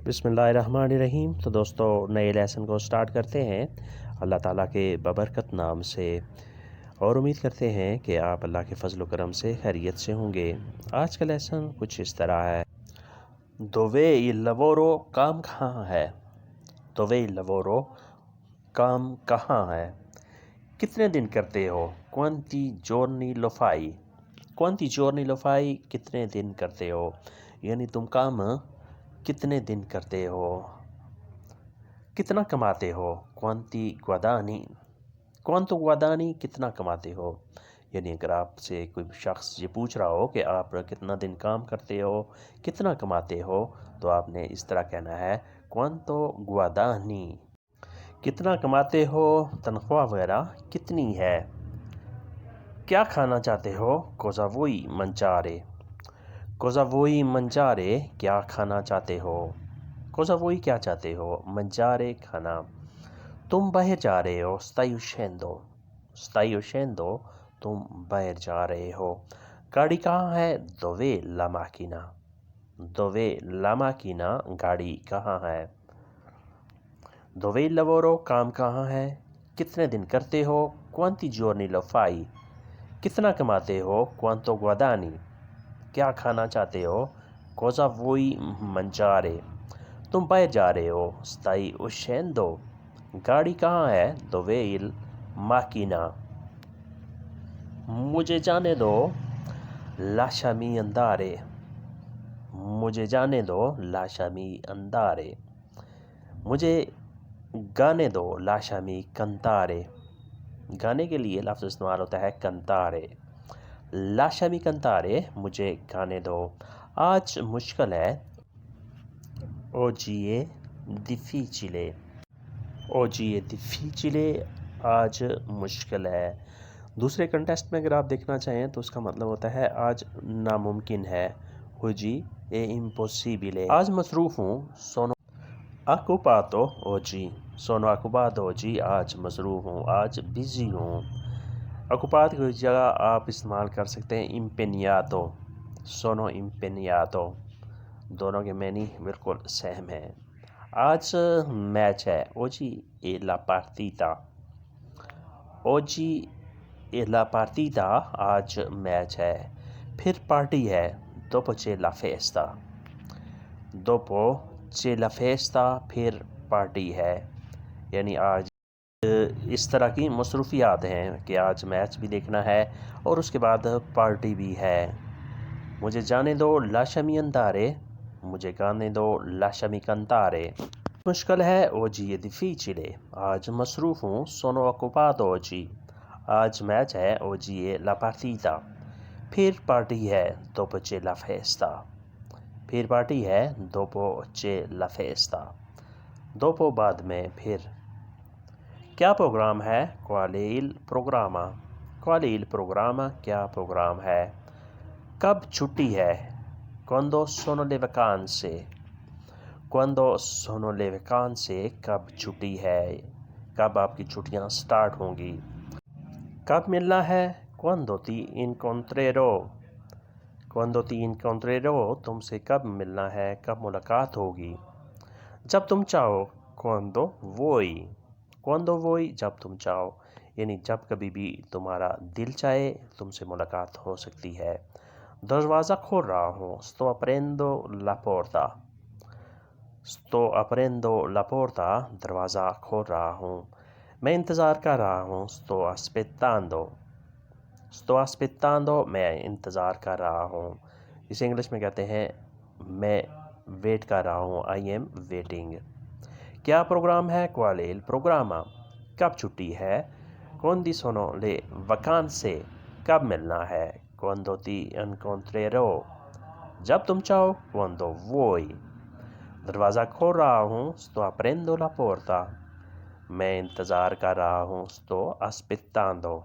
بسم اللہ الرحمن الرحیم۔ تو دوستو نئے لیسن کو سٹارٹ کرتے ہیں اللہ تعالیٰ کے ببرکت نام سے، اور امید کرتے ہیں کہ آپ اللہ کے فضل و کرم سے خیریت سے ہوں گے۔ آج کا لیسن کچھ اس طرح ہے: دووے لورو کام کہاں ہے؟ دووے لورو کام کہاں ہے؟ کتنے دن کرتے ہو؟ کوانتی جورنی لو فائی؟ کوانتی جورنی لو فائی کتنے دن کرتے ہو، یعنی تم کام کتنے دن کرتے ہو، کتنا کماتے ہو۔ کوانتی گوادانی، کوانتو گوادانی کتنا کماتے ہو، یعنی اگر آپ سے کوئی شخص یہ پوچھ رہا ہو کہ آپ کتنا دن کام کرتے ہو، کتنا کماتے ہو، تو آپ نے اس طرح کہنا ہے کوانتو گوادانی۔ کتنا کماتے ہو، تنخواہ وغیرہ کتنی ہے۔ کیا کھانا چاہتے ہو، کوزا ووئی منچارے؟ کوزا ووئی منجارے کیا کھانا چاہتے ہو، کوزا ووئی کیا چاہتے ہو، منجارے کھانا۔ تم باہر جا رہے ہو، ستائیو شیندو؟ ستائیو شیندو تم باہر جا رہے ہو۔ گاڑی کہاں ہے، دووے لا ماکینا؟ دووے لا ماکینا گاڑی کہاں ہے۔ دووے لورو کام کہاں ہے، کتنے دن کرتے ہو، کوانتی جورنی لو فائی؟ کتنا کماتے ہو، کوانتو گوادانی؟ کیا کھانا چاہتے ہو، کوزا ووئی منجارے؟ تم باہر جا رہے ہو، ستائی اوشیندو؟ گاڑی کہاں ہے، دووے il ماکینا؟ مجھے جانے دو، لاشامی اندارے؟ مجھے جانے دو، لاشامی اندارے؟ مجھے گانے دو، لاشامی کنتارے؟ گانے کے لیے لفظ استعمال ہوتا ہے کنتارے۔ لاشامی کنتارے مجھے گانے دو۔ آج مشکل ہے، اوجی difficile۔ اوجی difficile آج مشکل ہے۔ دوسرے کنٹیسٹ میں اگر آپ دیکھنا چاہیں تو اس کا مطلب ہوتا ہے آج ناممکن ہے، اوجی impossibile۔ آج مصروف ہوں، Sonu occupato oggi۔ Sonu occupato oggi آج مصروف ہوں، آج بزی ہوں۔ occupato کی جگہ آپ استعمال کر سکتے ہیں impegnato۔ سونو impegnato، دونوں کے معنی بالکل سیم ہیں۔ آج میچ ہے، oggi è la partita۔ oggi è la partita آج میچ ہے۔ پھر پارٹی ہے، dopo c'è la festa۔ dopo c'è la festa پھر پارٹی ہے، یعنی آج اس طرح کی مصروفیات ہیں کہ آج میچ بھی دیکھنا ہے اور اس کے بعد پارٹی بھی ہے۔ مجھے جانے دو، لاشامی اندارے؟ مجھے گانے دو، لاشامی کنتارے؟ مشکل ہے، oggi è difficile۔ آج مصروف ہوں، sono occupato oggi۔ آج میچ ہے، oggi è la partita۔ پھر پارٹی ہے، dopo c'è la festa۔ پھر پارٹی ہے، dopo c'è la festa۔ dopo بعد میں، پھر۔ کیا پروگرام ہے، qual è il programma؟ qual è il programma کیا پروگرام ہے۔ کب چھٹی ہے، quando sono le vacanze۔ quando sono le vacanze کب چھٹی ہے، کب آپ کی چھٹیاں سٹارٹ ہوں گی۔ کب ملنا ہے، quando ti incontrerò۔ quando ti incontrerò تم سے کب ملنا ہے، کب ملاقات ہوگی۔ جب تم چاہو، quando vuoi۔ quando vuoi جب تم چاہو، یعنی جب کبھی بھی تمہارا دل چاہے تم سے ملاقات ہو سکتی ہے۔ دروازہ کھول رہا ہوں، sto aprendo la porta۔ sto aprendo la porta دروازہ کھول رہا ہوں۔ میں انتظار کر رہا ہوں، sto aspettando۔ sto aspettando میں انتظار کر رہا ہوں۔ اسے انگلش میں کہتے ہیں میں ویٹ کر رہا ہوں، I am waiting۔ کیا پروگرام ہے، qual è il programma۔ کب چھٹی ہے، quando sono le vacanze۔ کب ملنا ہے، quando ti incontrerò۔ جب تم چاہو، quando vuoi۔ دروازہ کھول رہا ہوں، sto aprendo la porta۔ میں انتظار کر رہا ہوں، sto aspettando۔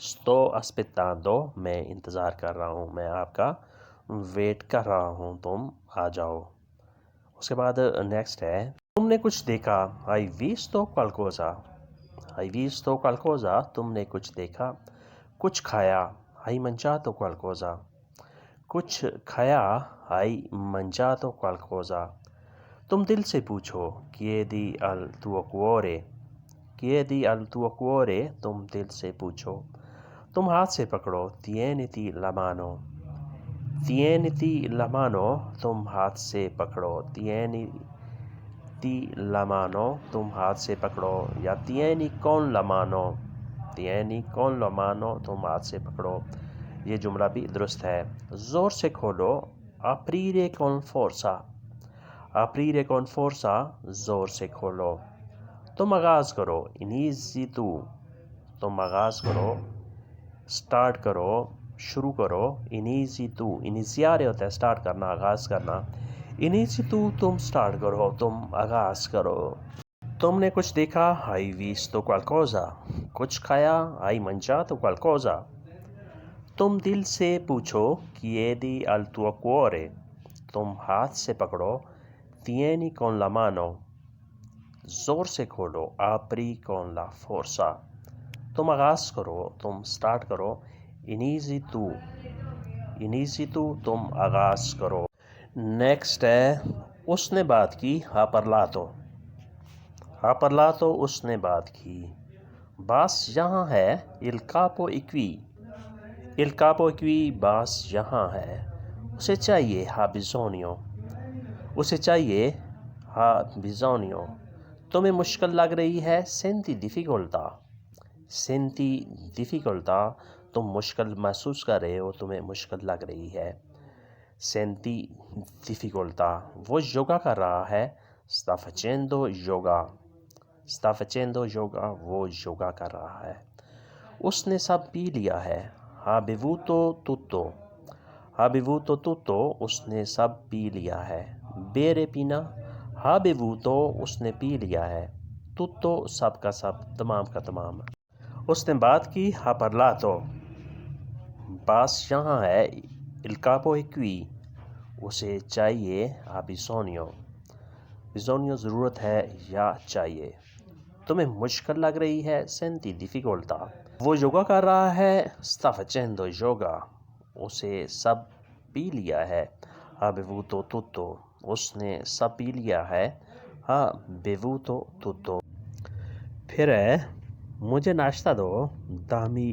sto aspettando میں انتظار کر رہا ہوں، میں آپ کا ویٹ کر رہا ہوں، تم آ جاؤ۔ اس کے بعد نیکسٹ ہے، تم نے کچھ دیکھا، hai visto qualcosa۔ hai visto qualcosa تم نے کچھ دیکھا۔ کچھ کھایا، hai mangiato qualcosa۔ کچھ کھایا hai mangiato qualcosa تم دل سے پوچھو chiedi al tuo cuore chiedi al tuo cuore تم دل سے پوچھو تم ہاتھ سے پکڑو tieniti la mano tieniti la mano تم ہاتھ سے پکڑو tieniti la mano تم ہاتھ سے پکڑو یا tieni con la mano tieni con la mano تم ہاتھ سے پکڑو یہ جملہ بھی درست ہے زور سے کھولو aprire con forza aprire con forza زور سے کھولو تم آغاز کرو inizi tu تم آغاز کرو سٹارٹ کرو شروع کرو inizi tu iniziare ہوتا ہے سٹارٹ کرنا آغاز کرنا inizi tu تم سٹارٹ کرو تم آغاز کرو تم نے کچھ دیکھا hai visto qualcosa کچھ کھایا hai mangiato qualcosa تم دل سے پوچھو chiedi al tuo cuore تم ہاتھ سے پکڑو tieni con la mano زور سے کھولو apri con la forza تم آغاز کرو تم سٹارٹ کرو inizi tu تم آغاز کرو نیکسٹ ہے اس نے بات کی ha parlato اس نے بات کی باس یہاں ہے il capo è qui باس یہاں ہے اسے چاہیے ha bisogno اسے چاہیے ha bisogno تمہیں مشکل لگ رہی ہے senti difficoltà تم مشکل محسوس کر رہے ہو تمہیں مشکل لگ رہی ہے senti difficoltà وہ یوگا کر رہا ہے sta facendo yoga وہ یوگا کر رہا ہے اس نے سب پی لیا ہے ha bevuto tutto اس نے سب پی لیا ہے bere پینا ha bevuto اس نے پی لیا ہے tutto سب کا سب تمام کا تمام اس نے بات کی ha parlato باس یہاں ہے il capo è qui اسے چاہیے ha bisogno ضرورت ہے یا چاہیے تمہیں مشکل لگ رہی ہے senti difficoltà وہ یوگا کر رہا ہے sta facendo yoga اسے سب پی لیا ہے ha bevuto tutto اس نے سب پی لیا ہے ha bevuto tutto پھر ہے مجھے ناشتہ دو dammi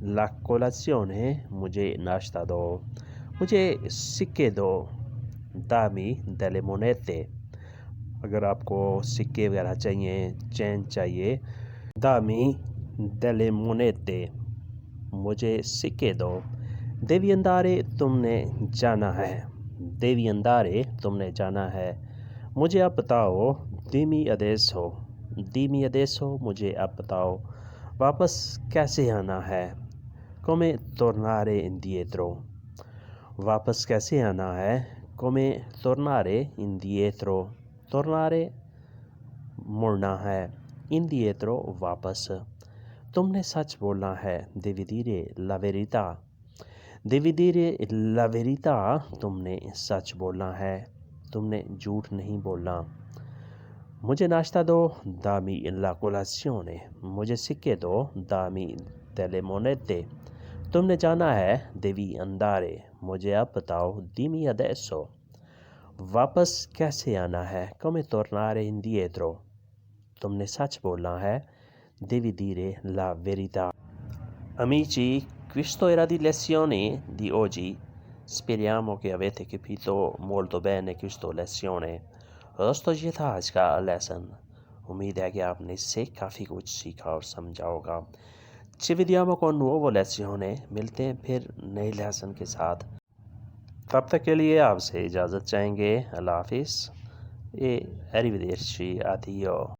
la colazione مجھے ناشتہ دو مجھے سکے دو dammi delle monete اگر آپ کو سکے وغیرہ چاہیے چین چاہیے dammi delle monete مجھے سکے دو devi andare تم نے جانا ہے مجھے اب بتاؤ dimmi adesso مجھے اب بتاؤ واپس کیسے آنا ہے come tornare indietro واپس کیسے آنا ہے come tornare indietro tornare مڑنا ہے indietro واپس تم نے سچ بولنا ہے devi dire la verità تم نے سچ بولنا ہے تم نے جھوٹ نہیں بولنا مجھے ناشتہ دو dammi la colazione مجھے سکے دو dammi delle monete تم نے جانا ہے devi andare مجھے اب بتاؤ dimmi adesso واپس کیسے آنا ہے come tornare indietro تم نے سچ بولنا ہے devi dire la verità amici questo era di lezione di oggi speriamo che avete capito molto bene questa lezione دوستو یہ تھا آج کا لیسن امید ہے کہ آپ نے اس سے کافی کچھ سیکھا اور سمجھا ہوگا ci vediamo con nuovo lezione ملتے ہیں پھر نئے لیسن کے ساتھ تب تک کے لیے آپ سے اجازت چاہیں گے اللہ حافظ e arrivederci addio